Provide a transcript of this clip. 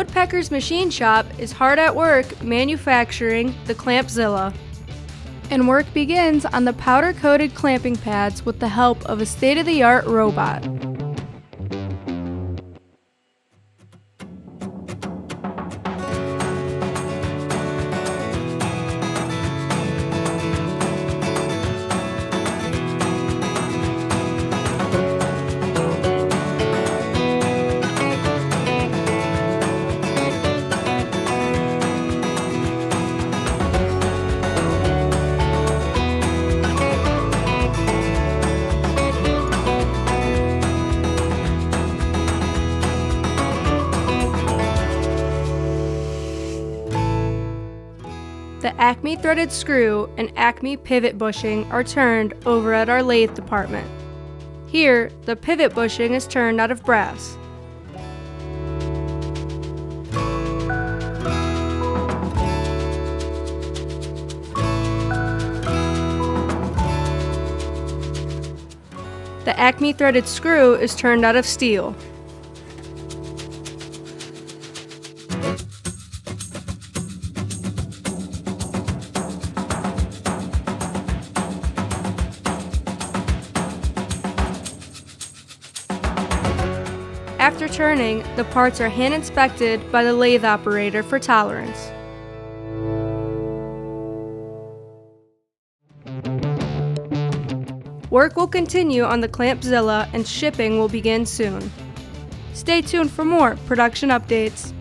Woodpeckers Machine Shop is hard at work manufacturing the ClampZILLA. And work begins on the powder-coated clamping pads with the help of a state-of-the-art robot. The Acme threaded screw and Acme pivot bushing are turned over at our lathe department. Here, the pivot bushing is turned out of brass. The Acme threaded screw is turned out of steel. After turning, the parts are hand inspected by the lathe operator for tolerance. Work will continue on the ClampZILLA and shipping will begin soon. Stay tuned for more production updates.